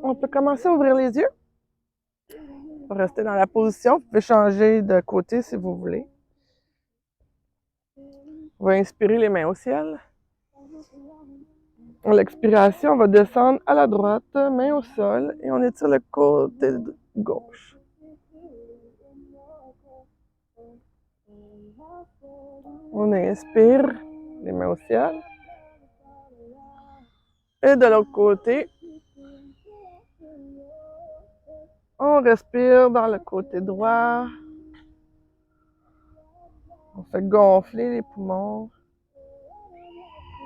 On peut commencer à ouvrir les yeux. Restez dans la position. Vous pouvez changer de côté si vous voulez. On va inspirer les mains au ciel. À l'expiration, on va descendre à la droite, main au sol, et on étire le côté gauche. On inspire, les mains au ciel. Et de l'autre côté, on respire dans le côté droit. On fait gonfler les poumons.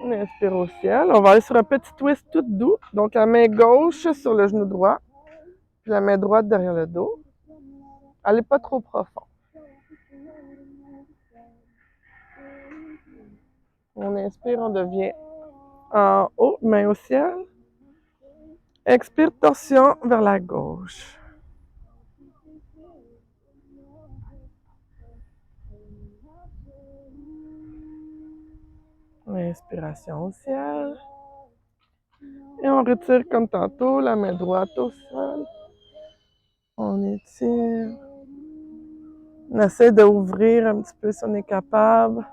On inspire au ciel. On va aller sur un petit twist tout doux. Donc, la main gauche sur le genou droit, puis la main droite derrière le dos. Allez pas trop profond. On inspire, on devient en haut, main au ciel. Expire, torsion vers la gauche. Inspiration au ciel. Et on retire comme tantôt, la main droite au sol. On étire. On essaie d'ouvrir un petit peu si on est capable.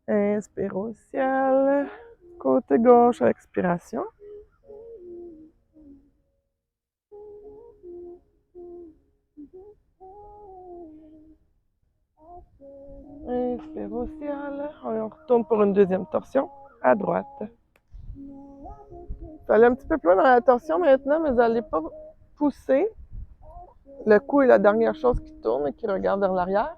Inspire au ciel. Côté gauche, expiration. Inspire au ciel. On retourne pour une deuxième torsion à droite. Vous allez un petit peu plus loin dans la torsion maintenant, mais vous n'allez pas pousser. Le cou est la dernière chose qui tourne et qui regarde vers l'arrière.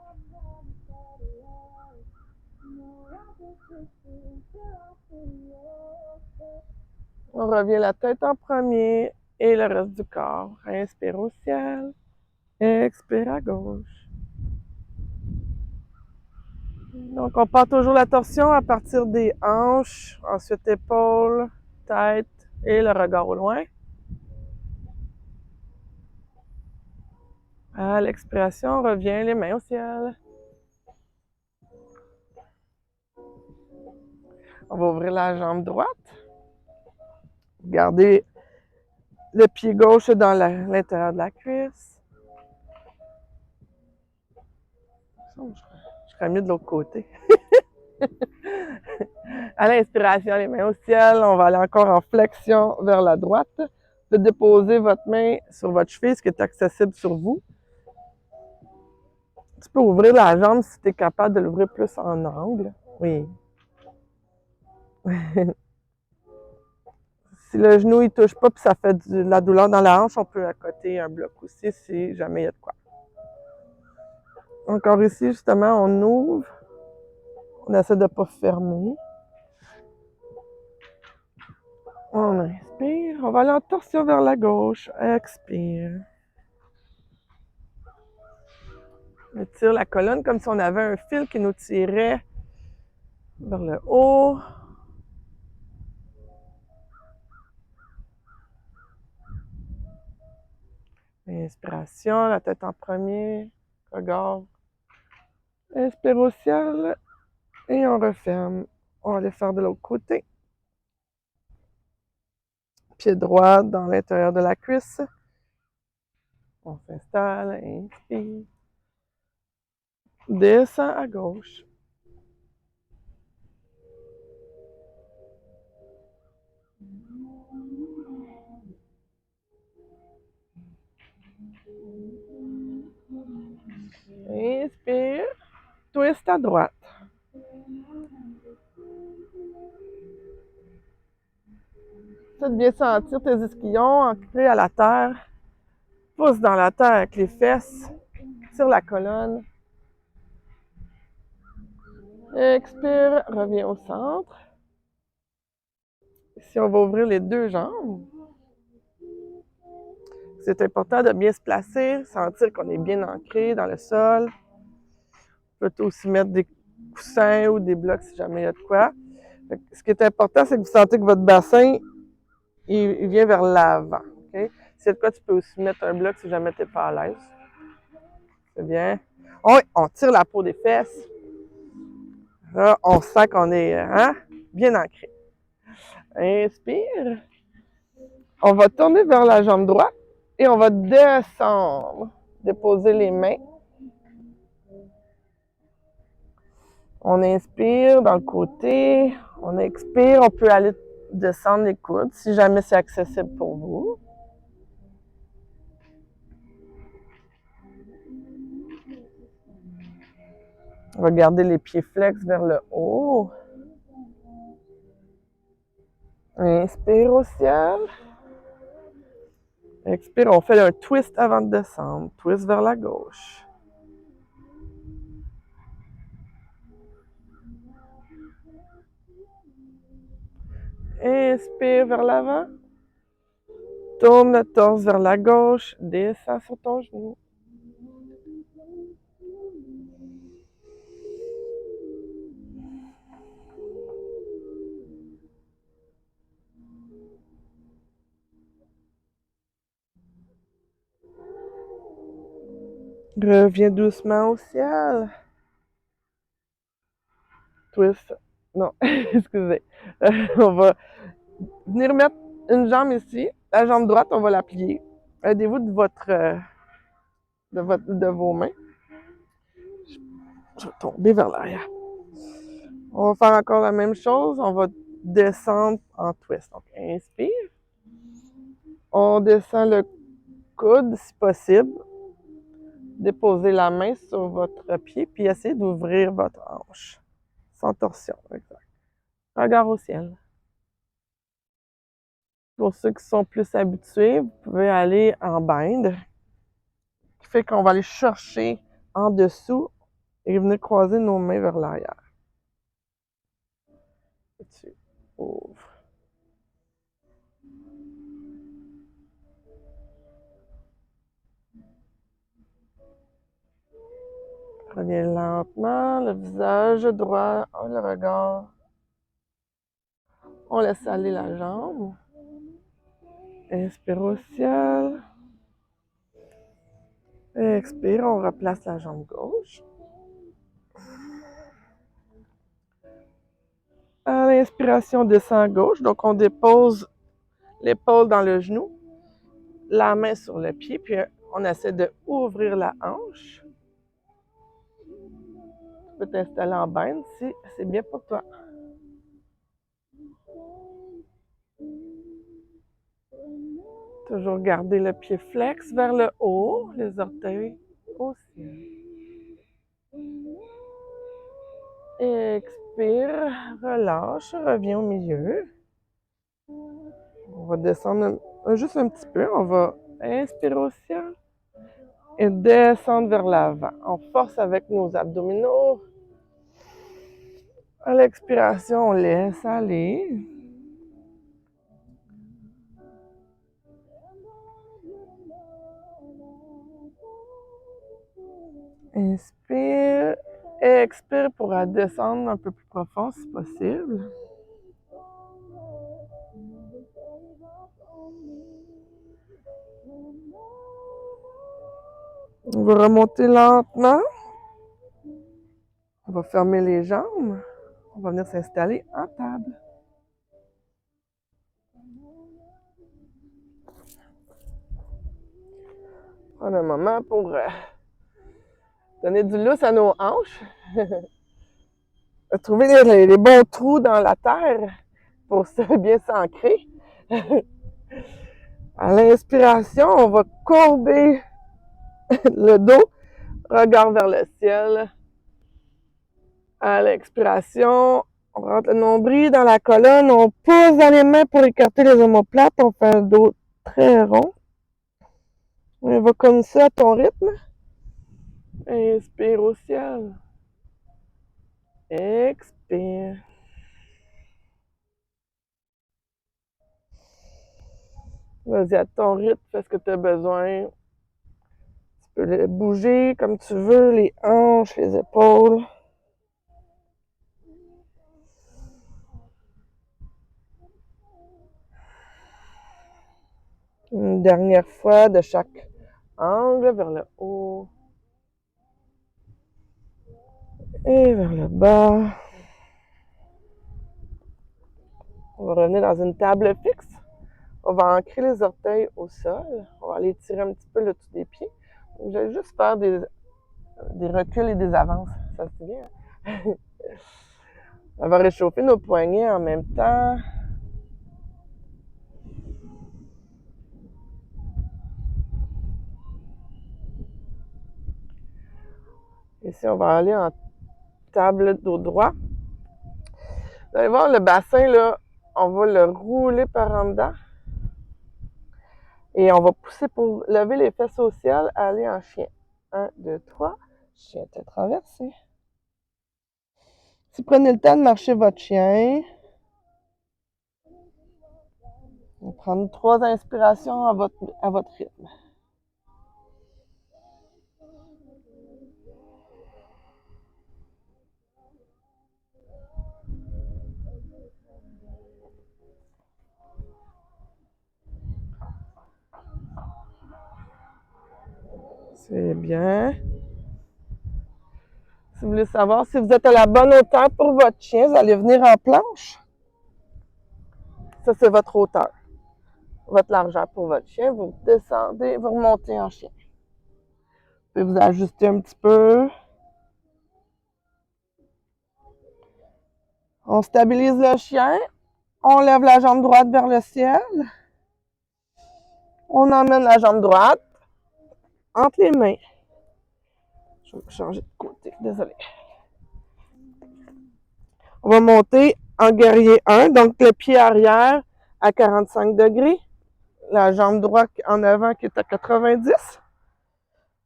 On revient la tête en premier et le reste du corps. Inspire au ciel. Expire à gauche. Donc, on part toujours la torsion à partir des hanches, ensuite épaules, tête et le regard au loin. À l'expiration, on revient les mains au ciel. On va ouvrir la jambe droite. Gardez le pied gauche dans l'intérieur de la cuisse. Je ferais mieux de l'autre côté. À l'inspiration, les mains au ciel. On va aller encore en flexion vers la droite. Vous pouvez déposer votre main sur votre cheville, ce qui est accessible sur vous. Tu peux ouvrir la jambe si tu es capable de l'ouvrir plus en angle. Oui. Si le genou ne touche pas et ça fait de la douleur dans la hanche, on peut accoter un bloc aussi si jamais il y a de quoi. Encore ici, justement, on ouvre. On essaie de ne pas fermer. On inspire. On va aller en torsion vers la gauche. Expire. On tire la colonne comme si on avait un fil qui nous tirait vers le haut. Inspiration, la tête en premier. Regard. Inspire au ciel. Et on referme. On va aller faire de l'autre côté. Pied droit dans l'intérieur de la cuisse. On s'installe, inspire. Descend à gauche. Inspire. Twist à droite. Essaie de bien sentir tes ischions ancrés à la terre. Pousse dans la terre avec les fesses. Tire la colonne. Expire, reviens au centre. Ici, on va ouvrir les deux jambes. C'est important de bien se placer, sentir qu'on est bien ancré dans le sol. On peut aussi mettre des coussins ou des blocs si jamais il y a de quoi. Ce qui est important, c'est que vous sentez que votre bassin, il vient vers l'avant. Okay? S'il y a de quoi, tu peux aussi mettre un bloc si jamais tu n'es pas à l'aise. C'est bien. On tire la peau des fesses. Là, on sent qu'on est bien ancré. Inspire. On va tourner vers la jambe droite et on va descendre. Déposer les mains. On inspire dans le côté. On expire. On peut aller descendre les coudes si jamais c'est accessible pour vous. On va garder les pieds flex vers le haut. Inspire au ciel. Expire, on fait un twist avant de descendre. Twist vers la gauche. Inspire vers l'avant. Tourne le torse vers la gauche. Descends sur ton genou. Reviens doucement au ciel. Twist. Non, excusez. On va venir mettre une jambe ici. La jambe droite, on va la plier. Aidez-vous de vos mains. Je vais tomber vers l'arrière. On va faire encore la même chose. On va descendre en twist. Donc, inspire. On descend le coude si possible. Déposez la main sur votre pied, puis essayez d'ouvrir votre hanche. Sans torsion. Exact. Regard au ciel. Pour ceux qui sont plus habitués, vous pouvez aller en bind. Ce qui fait qu'on va aller chercher en dessous et venir croiser nos mains vers l'arrière. Et tu ouvres. Reviens lentement, le visage droit, le regard. On laisse aller la jambe. Inspire au ciel. Expire, on replace la jambe gauche. À l'inspiration, on descend à gauche. Donc, on dépose l'épaule dans le genou, la main sur le pied, puis on essaie d'ouvrir la hanche. Tu peux t'installer en bind si c'est bien pour toi. Toujours garder le pied flex vers le haut, les orteils au ciel. Expire, relâche, reviens au milieu. On va descendre juste un petit peu. On va inspirer au ciel et descendre vers l'avant. On force avec nos abdominaux. À l'expiration, on laisse aller. Inspire. Expire pour descendre un peu plus profond si possible. On va remonter lentement. On va fermer les jambes. On va venir s'installer en table. Prendre un moment pour donner du lousse à nos hanches. Trouver les bons trous dans la terre pour bien s'ancrer. À l'inspiration, on va courber le dos, regard vers le ciel. À l'expiration, on rentre le nombril dans la colonne, on pousse dans les mains pour écarter les omoplates, on fait un dos très rond. On va comme ça à ton rythme. Inspire au ciel. Expire. Vas-y à ton rythme, fais ce que tu as besoin. Tu peux bouger comme tu veux, les hanches, les épaules. Une dernière fois de chaque angle vers le haut. Et vers le bas. On va revenir dans une table fixe. On va ancrer les orteils au sol. On va aller tirer un petit peu le dessous des pieds. Je vais juste faire des reculs et des avances. Ça se dit bien. On va réchauffer nos poignets en même temps. Ici, on va aller en table dos droit. Vous allez voir le bassin, là, on va le rouler par en dedans. Et on va pousser pour lever les fesses au ciel, aller en chien. 1, 2, 3. Chien tête renversée. Si vous prenez le temps de marcher votre chien, vous allez prendre 3 inspirations à votre rythme. C'est bien. Si vous voulez savoir si vous êtes à la bonne hauteur pour votre chien, vous allez venir en planche. Ça, c'est votre hauteur. Votre largeur pour votre chien. Vous descendez, vous remontez en chien. Vous pouvez vous ajuster un petit peu. On stabilise le chien. On lève la jambe droite vers le ciel. On emmène la jambe droite entre les mains. Je vais changer de côté, désolé. On va monter en guerrier 1, donc le pied arrière à 45 degrés. La jambe droite en avant qui est à 90.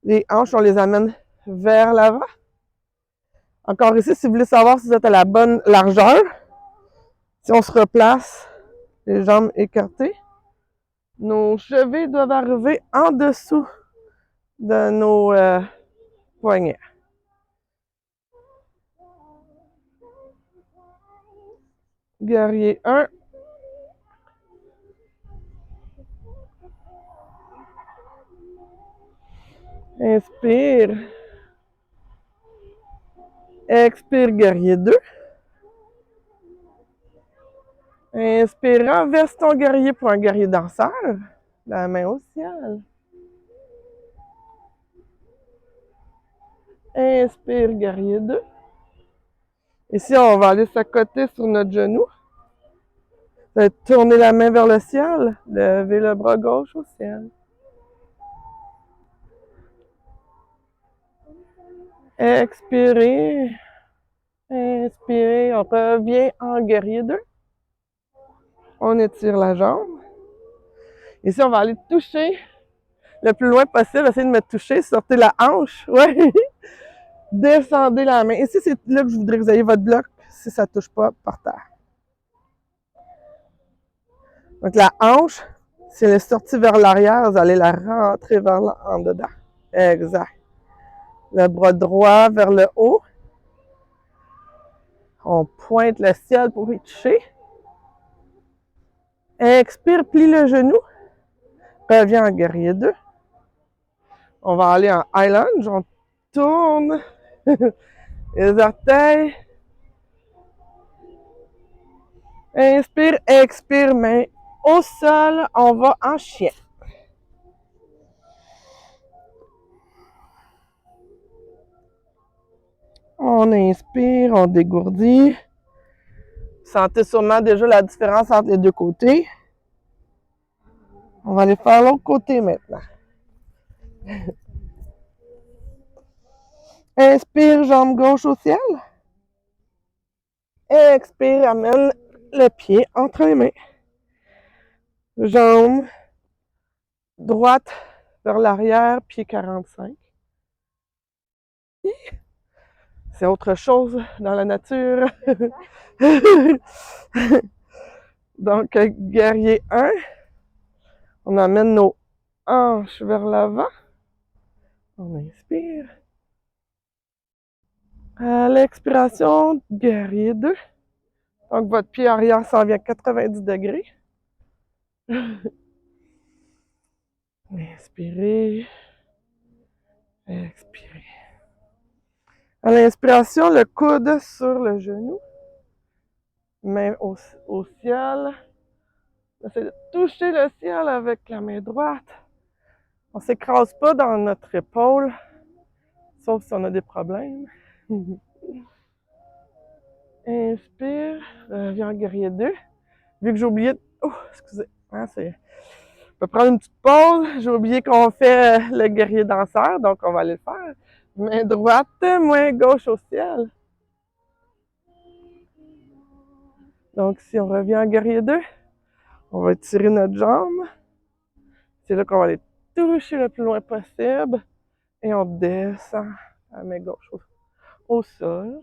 Les hanches, on les amène vers l'avant. Encore ici, si vous voulez savoir si vous êtes à la bonne largeur, si on se replace, les jambes écartées, nos chevilles doivent arriver en dessous de nos poignets. Guerrier 1. Inspire. Expire, guerrier 2. Inspire, renverse ton guerrier pour un guerrier danseur. La main au ciel. Inspire, guerrier 2. Ici, on va aller s'accoter sur notre genou. Vous allez tourner la main vers le ciel. Levez le bras gauche au ciel. Expirez. Inspirez. On revient en guerrier 2. On étire la jambe. Ici, on va aller toucher le plus loin possible. Essayez de me toucher. Sortez la hanche. Ouais. Descendez la main. Ici, c'est là que je voudrais que vous ayez votre bloc si ça ne touche pas par terre. Donc, la hanche, si elle est sortie vers l'arrière, vous allez la rentrer vers en dedans. Exact. Le bras droit vers le haut. On pointe le ciel pour y toucher. Expire, plie le genou. Reviens en guerrier 2. On va aller en high lunge. On tourne les orteils. Inspire, expire, main au sol. On va en chien. On inspire, on dégourdit. Vous sentez sûrement déjà la différence entre les deux côtés. On va aller faire l'autre côté maintenant. Inspire, jambe gauche au ciel. Expire, amène le pied entre les mains. Jambe droite vers l'arrière, pied 45. C'est autre chose dans la nature. Donc, guerrier 1, on amène nos hanches vers l'avant. On inspire. À l'expiration, guerrier 2. Donc, votre pied arrière s'en vient à 90 degrés. Inspirez. Expirez. À l'inspiration, le coude sur le genou. Main au ciel. Essaye de toucher le ciel avec la main droite. On ne s'écrase pas dans notre épaule, sauf si on a des problèmes. Inspire, reviens en guerrier 2. Vu que j'ai oublié... Oh, excusez. Hein, on peut prendre une petite pause. J'ai oublié qu'on fait le guerrier danseur, donc on va aller le faire. Main droite, main gauche au ciel. Donc, si on revient en guerrier 2, on va étirer notre jambe. C'est là qu'on va aller toucher le plus loin possible. Et on descend à la main gauche au sol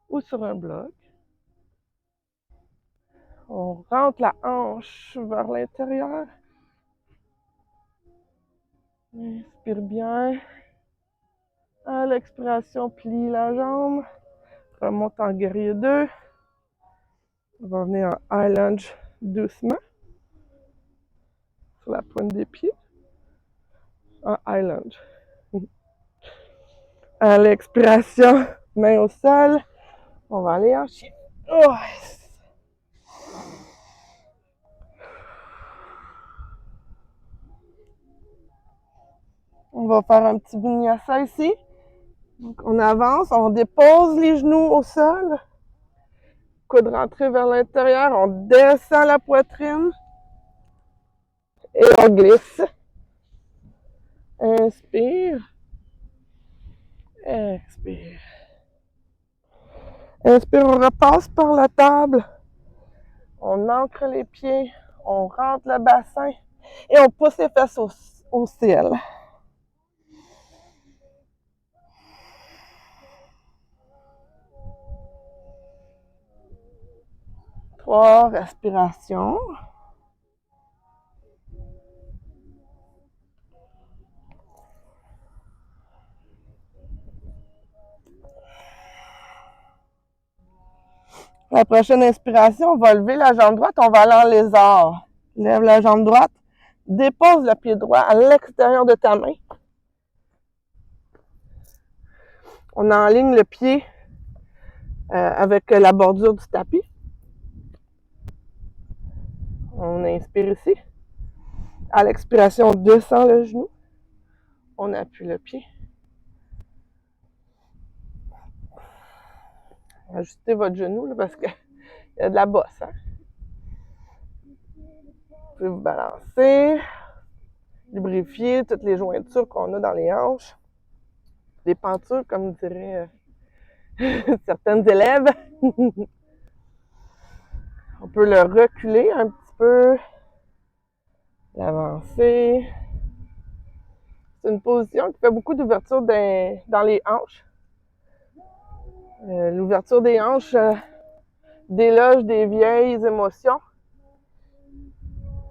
ou sur un bloc. On rentre la hanche vers l'intérieur. Inspire bien. À l'expiration, plie la jambe. Remonte en guerrier 2. On va venir en high lunge doucement. Sur la pointe des pieds. En high lunge. À l'expiration, main au sol. On va aller en chien. Oh. On va faire un petit vinyasa ici. Donc, on avance, on dépose les genoux au sol. Coude rentré vers l'intérieur, on descend la poitrine. Et on glisse. Inspire. Expire. Inspire, on repasse par la table. On ancre les pieds. On rentre le bassin. Et on pousse les fesses au ciel. Trois respirations. La prochaine inspiration, on va lever la jambe droite, on va aller en lézard. Lève la jambe droite, dépose le pied droit à l'extérieur de ta main. On enligne le pied avec la bordure du tapis. On inspire ici. À l'expiration, on descend le genou. On appuie le pied. Ajustez votre genou là, parce qu'il y a de la bosse. Hein? Vous pouvez vous balancer, lubrifier toutes les jointures qu'on a dans les hanches. Des pentures, comme diraient certaines élèves. On peut le reculer un petit peu, l'avancer. C'est une position qui fait beaucoup d'ouverture dans les hanches. L'ouverture des hanches déloge des vieilles émotions.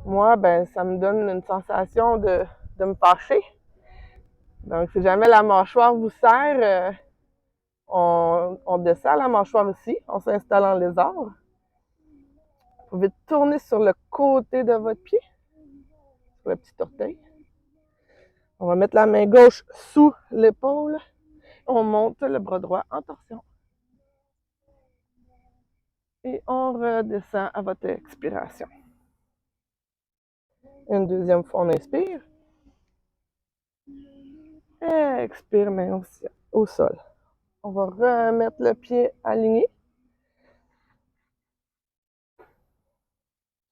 Moi, ben, ça me donne une sensation de me fâcher. Donc, si jamais la mâchoire vous serre, on descend la mâchoire ici, on s'installe en lézard. Vous pouvez tourner sur le côté de votre pied, sur le petit orteil. On va mettre la main gauche sous l'épaule. On monte le bras droit en torsion. Et on redescend à votre expiration. Une deuxième fois, on inspire. Expire, main au sol. On va remettre le pied aligné.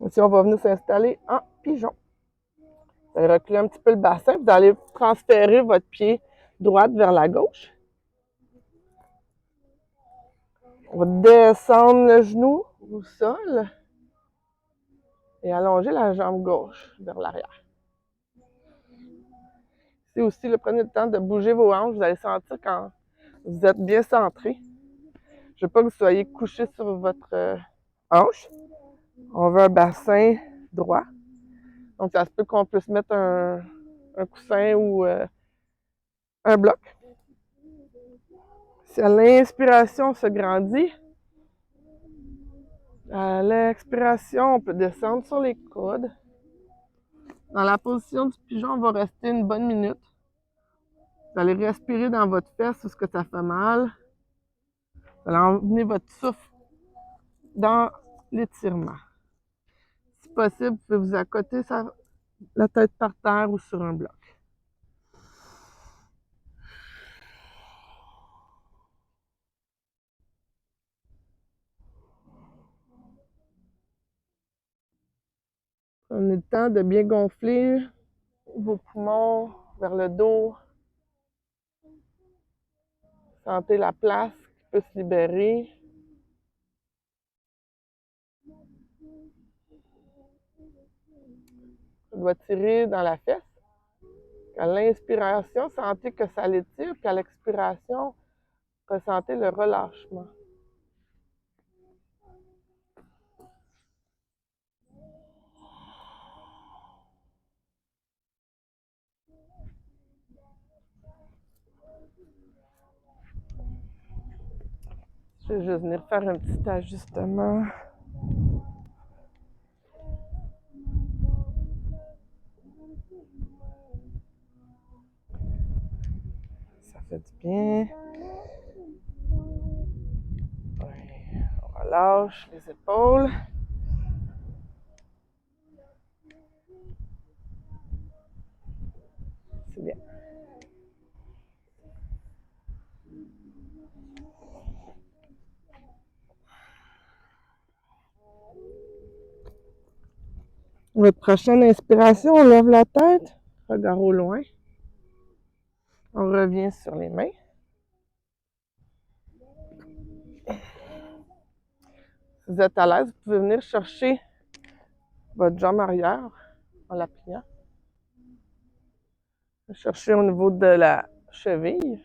Ici, on va venir s'installer en pigeon. Vous allez reculer un petit peu le bassin. Vous allez transférer votre pied droit vers la gauche. On va descendre le genou au sol et allonger la jambe gauche vers l'arrière. Ici aussi, prenez le temps de bouger vos hanches. Vous allez sentir quand vous êtes bien centré. Je ne veux pas que vous soyez couché sur votre hanche. On veut un bassin droit. Donc, ça se peut qu'on puisse mettre un coussin ou un bloc. Si à l'inspiration, on se grandit, à l'expiration, on peut descendre sur les coudes. Dans la position du pigeon, on va rester une bonne minute. Vous allez respirer dans votre fesse où ce que ça fait mal. Vous allez emmener votre souffle dans l'étirement. Si possible, vous pouvez vous accoter la tête par terre ou sur un bloc. Prenez le temps de bien gonfler vos poumons vers le dos. Sentez la place qui peut se libérer. Ça doit tirer dans la fesse. À l'inspiration, sentez que ça l'étire, puis à l'expiration, ressentez le relâchement. Je vais juste venir faire un petit ajustement. Ça fait du bien. Ouais. On relâche les épaules. C'est bien. Votre prochaine inspiration, on lève la tête, regard au loin. On revient sur les mains. Si vous êtes à l'aise, vous pouvez venir chercher votre jambe arrière en la pliant. Chercher au niveau de la cheville.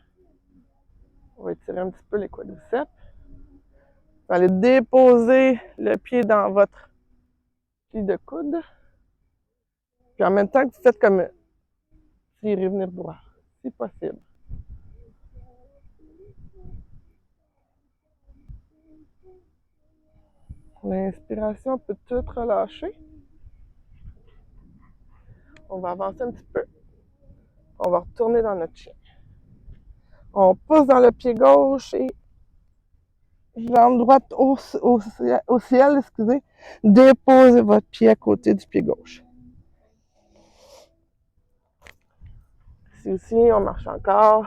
On va étirer un petit peu les quadriceps. Vous allez déposer le pied dans votre pli de coude. Puis en même temps que vous faites comme tirer venir droit, si possible. L'inspiration peut tout relâcher. On va avancer un petit peu. On va retourner dans notre chien. On pousse dans le pied gauche et jambe droite au ciel, excusez. Déposez votre pied à côté du pied gauche. Ici aussi, on marche encore.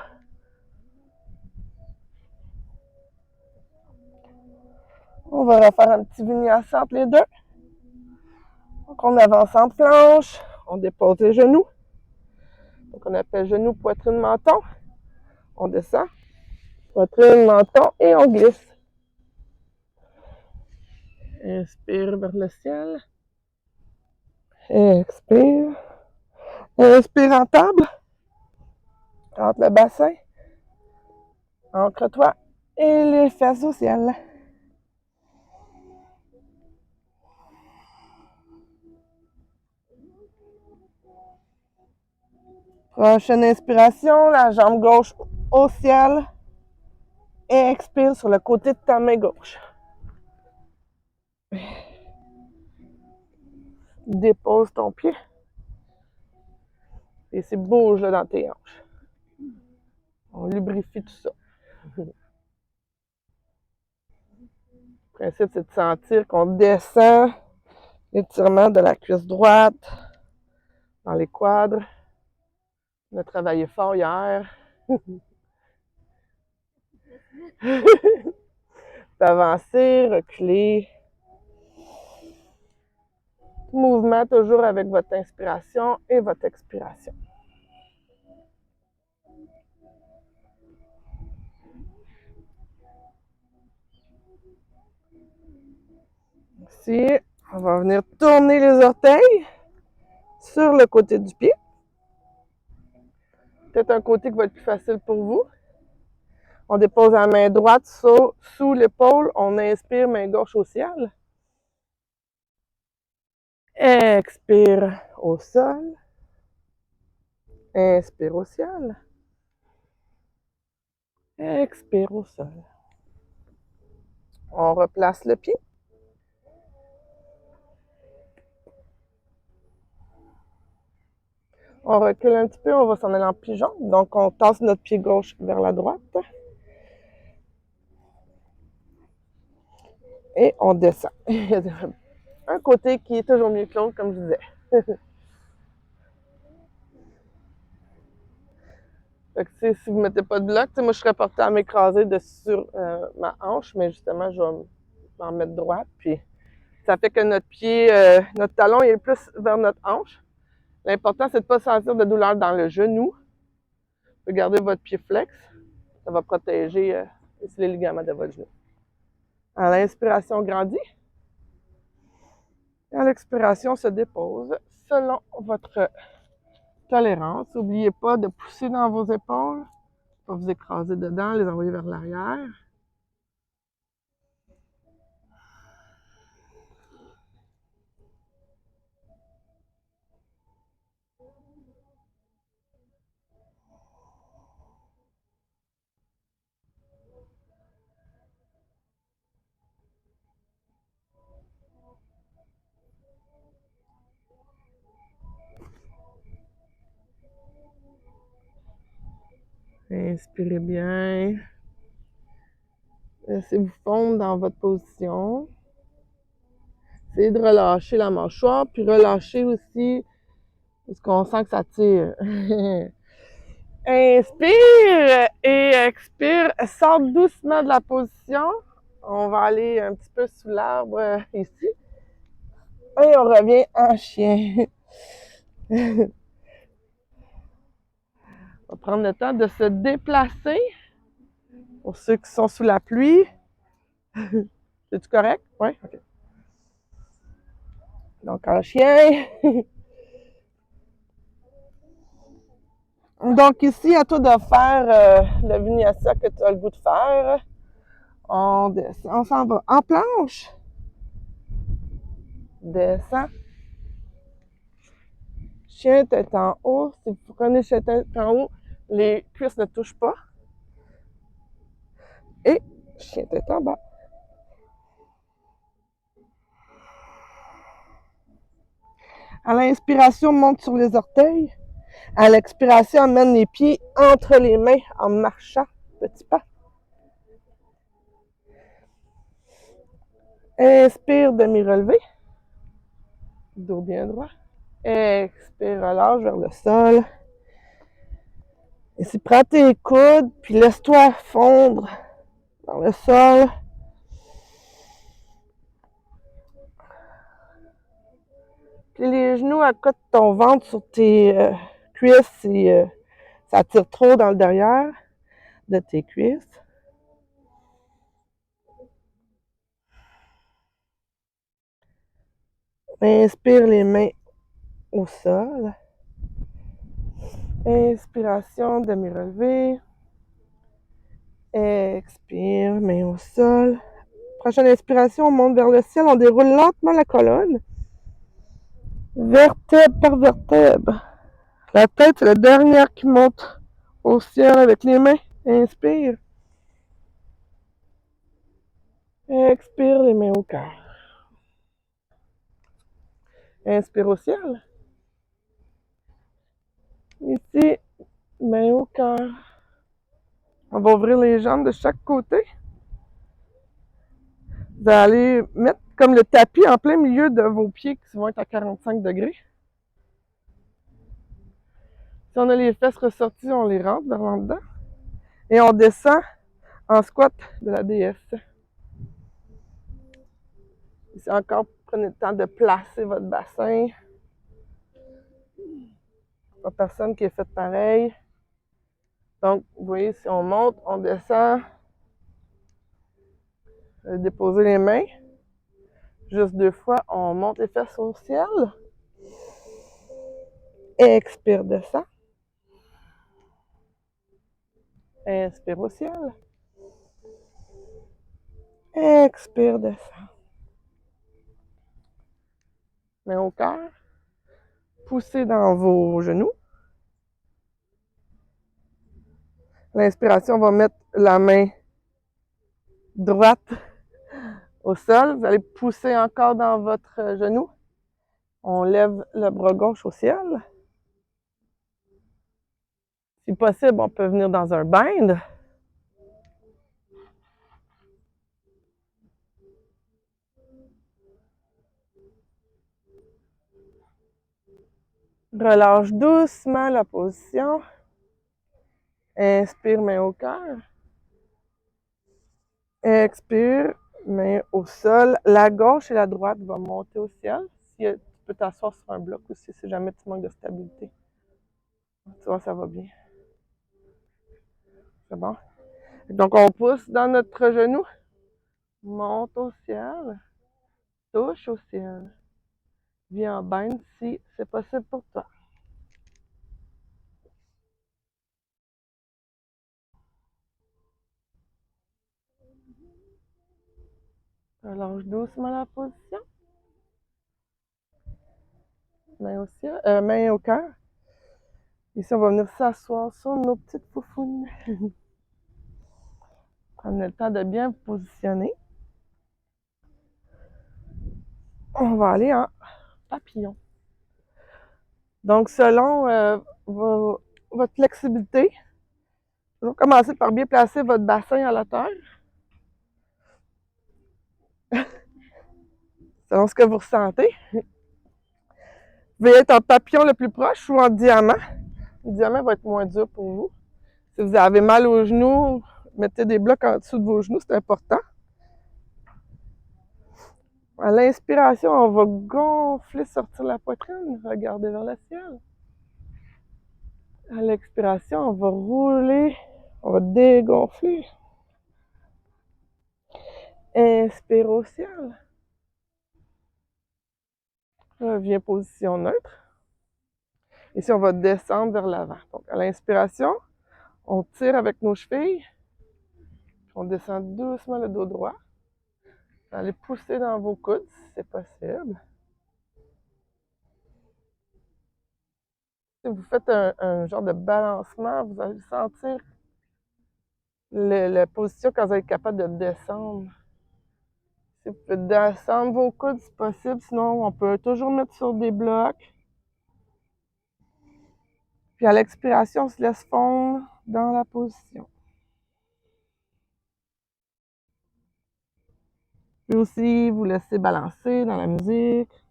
On va refaire un petit vinyasa entre les deux. Donc, on avance en planche. On dépose les genoux. Donc, on appelle genou, poitrine, menton. On descend. Poitrine, menton et on glisse. Inspire vers le ciel. Expire. Inspire en table. Entre le bassin. Ancre-toi. Et les fesses au ciel. Prochaine inspiration, la jambe gauche au ciel. Et expire sur le côté de ta main gauche. Dépose ton pied. Et c'est bouge là, dans tes hanches. On lubrifie tout ça. Le principe, c'est de sentir qu'on descend l'étirement de la cuisse droite dans les quadres. On a travaillé fort hier. Avancer, reculer. Mouvement toujours avec votre inspiration et votre expiration. Ici, on va venir tourner les orteils sur le côté du pied. Peut-être un côté qui va être plus facile pour vous. On dépose la main droite sous l'épaule. On inspire, main gauche au ciel. Expire au sol. Inspire au ciel. Expire au sol. On replace le pied. On recule un petit peu, on va s'en aller en pigeon. Donc, on tasse notre pied gauche vers la droite. Et on descend. Il y a un côté qui est toujours mieux que l'autre, comme je disais. Fait que, si vous ne mettez pas de bloc, moi, je serais portée à m'écraser sur ma hanche, mais justement, je vais m'en mettre droite. Puis, ça fait que notre pied, notre talon, il est plus vers notre hanche. L'important, c'est de ne pas sentir de douleur dans le genou. Vous pouvez garder votre pied flex. Ça va protéger les ligaments de votre genou. À l'inspiration, on grandit. Et à l'expiration, on se dépose selon votre tolérance. N'oubliez pas de pousser dans vos épaules. Pas vous écraser dedans, les envoyer vers l'arrière. Inspirez bien. Laissez-vous fondre dans votre position. Essayez de relâcher la mâchoire, puis relâcher aussi parce qu'on sent que ça tire. Inspire et expire. Sors doucement de la position. On va aller un petit peu sous l'arbre ici. Et on revient en chien. On va prendre le temps de se déplacer. Pour ceux qui sont sous la pluie. C'est-tu correct? Oui? OK. Donc, en chien. Donc, ici, à toi de faire le vinyasa que tu as le goût de faire. On descend, on s'en va en planche. Descend. Chien tête en haut. Si vous prenez chien tête en haut, les cuisses ne touchent pas. Et chien tête en bas. À l'inspiration, monte sur les orteils. À l'expiration, amène les pieds entre les mains en marchant. Petit pas. Inspire, demi-relevé. Dos bien droit. Expire, relâche vers le sol. Ici, prends tes coudes, puis laisse-toi fondre dans le sol. Plie les genoux à côté de ton ventre sur tes cuisses si ça tire trop dans le derrière de tes cuisses. Inspire les mains au sol. Inspiration, demi-relevé. Expire, main au sol. Prochaine inspiration, on monte vers le ciel. On déroule lentement la colonne. Vertèbre par vertèbre. La tête, c'est la dernière qui monte au ciel avec les mains. Inspire. Expire, les mains au cœur. Inspire au ciel. Ici, main au cœur. On va ouvrir les jambes de chaque côté. Vous allez mettre comme le tapis en plein milieu de vos pieds qui vont être à 45 degrés. Si on a les fesses ressorties, on les rentre vers en dedans. Et on descend en squat de la déesse. Ici encore, prenez le temps de placer votre bassin. Pas personne qui est fait pareil. Donc, vous voyez, si on monte, on descend. Déposer les mains. Juste 2 fois, on monte les fesses au ciel. Expire, descend. Inspire au ciel. Expire, descend. Main au cœur. Poussez dans vos genoux. L'inspiration, on va mettre la main droite au sol. Vous allez pousser encore dans votre genou. On lève le bras gauche au ciel. Si possible, on peut venir dans un bind. Relâche doucement la position. Inspire, main au cœur. Expire, main au sol. La gauche et la droite vont monter au ciel. Tu peux t'asseoir sur un bloc aussi si jamais tu manques de stabilité. Tu vois, ça va bien. C'est bon? Donc, on pousse dans notre genou. Monte au ciel. Touche au ciel. Viens en bind si c'est possible pour toi. Relâche doucement la position. Main au ciel, main au cœur. Ici, on va venir s'asseoir sur nos petites foufounes. Prendre le temps de bien positionner. On va aller en papillon. Donc, selon votre flexibilité, vous commencez par bien placer votre bassin à la terre. Selon ce que vous ressentez. Vous pouvez être en papillon le plus proche ou en diamant. Le diamant va être moins dur pour vous. Si vous avez mal aux genoux, mettez des blocs en dessous de vos genoux, c'est important. À l'inspiration, on va gonfler, sortir la poitrine, regarder vers le ciel. À l'expiration, on va rouler, on va dégonfler. Inspire au ciel. Reviens position neutre. Ici, on va descendre vers l'avant. Donc, à l'inspiration, on tire avec nos chevilles. On descend doucement le dos droit. Vous allez pousser dans vos coudes si c'est possible. Si vous faites un genre de balancement, vous allez sentir la position quand vous êtes capable de descendre. Si vous pouvez descendre vos coudes si possible, sinon on peut toujours mettre sur des blocs. Puis à l'expiration, on se laisse fondre dans la position. Puis aussi, vous laissez balancer dans la musique.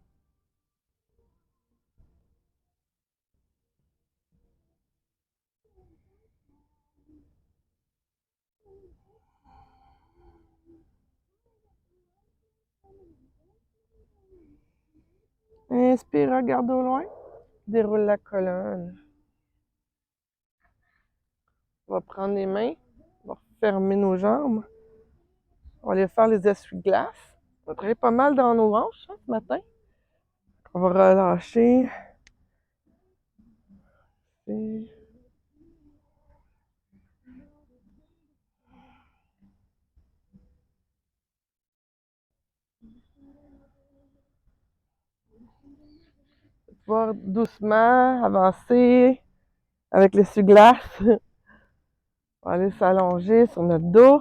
Inspire, regarde au loin. Déroule la colonne. On va prendre les mains. On va fermer nos jambes. On va aller faire les essuie-glaces. On va travailler pas mal dans nos hanches ce matin. On va relâcher. Et... pouvoir doucement avancer avec l'essuie-glace. On va aller s'allonger sur notre dos.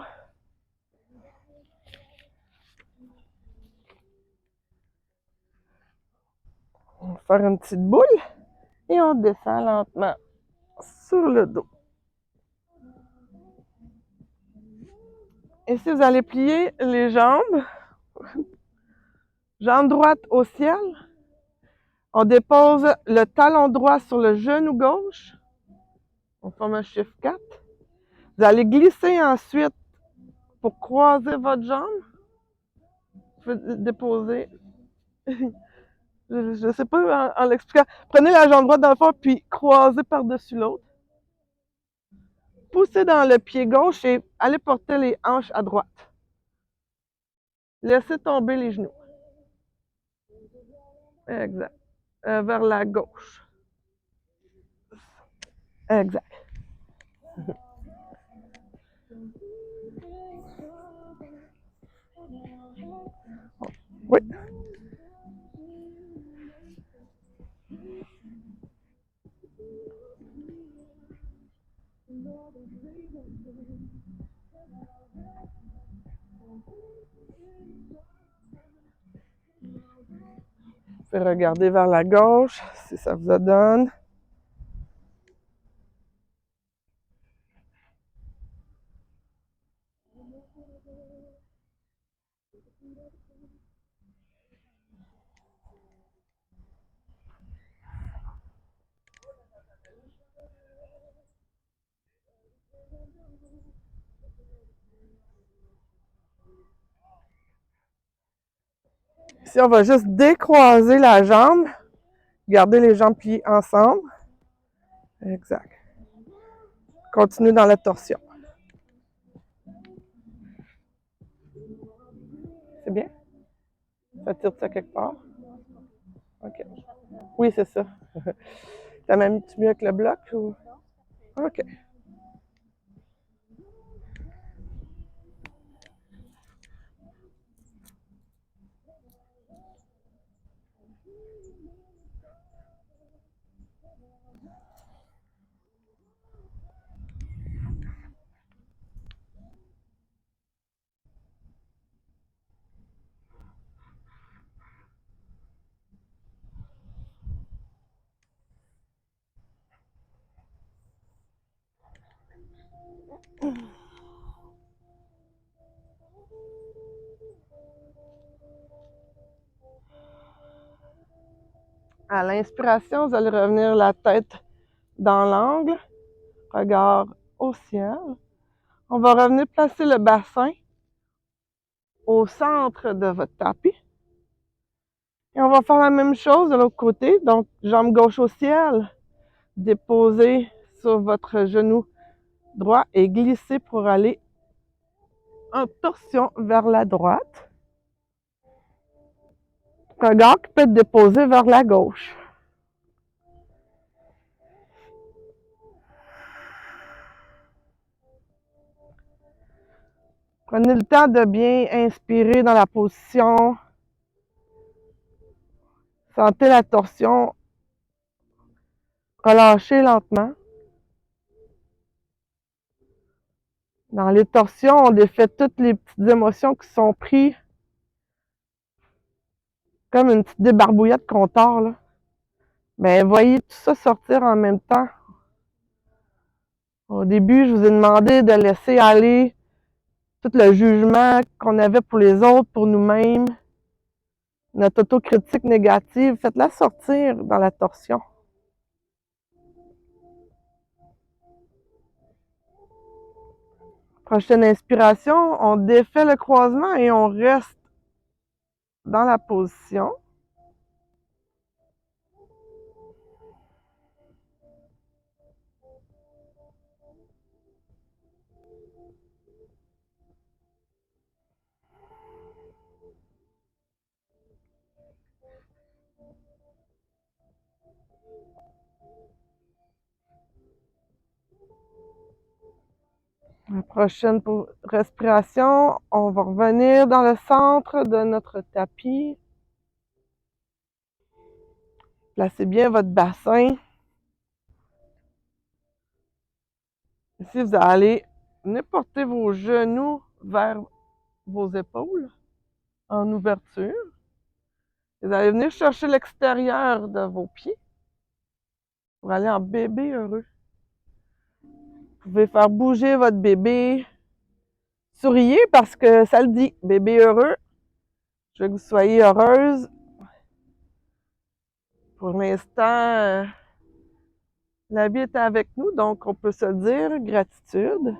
On va faire une petite boule et on descend lentement sur le dos. Et si vous allez plier les jambes, jambe droite au ciel, on dépose le talon droit sur le genou gauche. On forme un chiffre 4. Vous allez glisser ensuite pour croiser votre jambe. Vous pouvez déposer. Je ne sais pas en l'expliquant. Prenez la jambe droite dans le fond, puis croisez par-dessus l'autre. Poussez dans le pied gauche et allez porter les hanches à droite. Laissez tomber les genoux. Exact. Vers la gauche. Exact. Oui. Vous pouvez regarder vers la gauche si ça vous donne. Ici, on va juste décroiser la jambe. Garder les jambes pliées ensemble. Exact. Continue dans la torsion. C'est bien? Ça tire ça quelque part? OK. Oui, c'est ça. T'as même mis mieux avec le bloc ou? OK. À l'inspiration, vous allez revenir la tête dans l'angle, regard au ciel. On va revenir placer le bassin au centre de votre tapis. Et on va faire la même chose de l'autre côté. Donc, jambe gauche au ciel, déposez sur votre genou droit et glissez pour aller en torsion vers la droite. Regard qui peut être déposé vers la gauche. Prenez le temps de bien inspirer dans la position. Sentez la torsion. Relâchez lentement. Dans les torsions, on défait toutes les petites émotions qui sont prises. Comme une petite débarbouillette qu'on tord, là. Mais voyez tout ça sortir en même temps. Au début, je vous ai demandé de laisser aller tout le jugement qu'on avait pour les autres, pour nous-mêmes, notre autocritique négative. Faites-la sortir dans la torsion. Prochaine inspiration, on défait le croisement et on reste dans la position. La prochaine respiration, on va revenir dans le centre de notre tapis. Placez bien votre bassin. Ici, vous allez venir porter vos genoux vers vos épaules en ouverture. Vous allez venir chercher l'extérieur de vos pieds pour aller en bébé heureux. Vous pouvez faire bouger votre bébé. Souriez parce que ça le dit, bébé heureux. Je veux que vous soyez heureuse. Pour l'instant, la vie est avec nous, donc on peut se dire gratitude.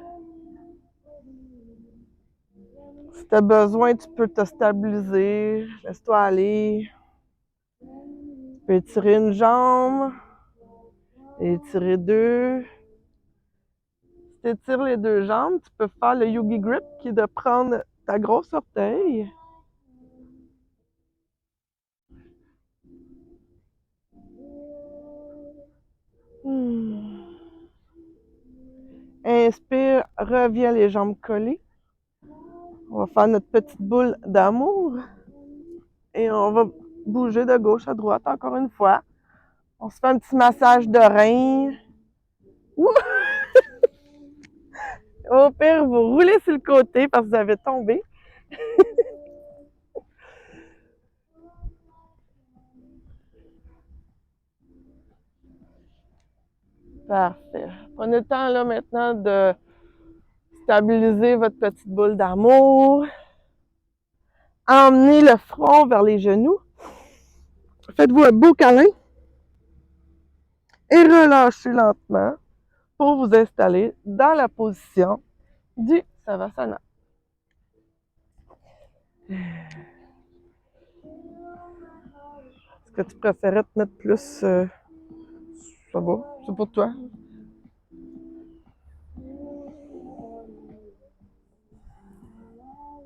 Si tu as besoin, tu peux te stabiliser. Laisse-toi aller. Tu peux étirer une jambe. Étirer deux. Si tu étires les deux jambes, tu peux faire le Yogi Grip qui est de prendre ta grosse orteil. Inspire, reviens les jambes collées. On va faire notre petite boule d'amour. Et on va bouger de gauche à droite encore une fois. On se fait un petit massage de reins. Au pire, vous roulez sur le côté parce que vous avez tombé. Parfait. Prenez le temps là maintenant de Stabilisez votre petite boule d'amour. Emmenez le front vers les genoux. Faites-vous un beau câlin. Et relâchez lentement pour vous installer dans la position du Savasana. Est-ce que tu préférais te mettre plus... ça va, c'est pour toi.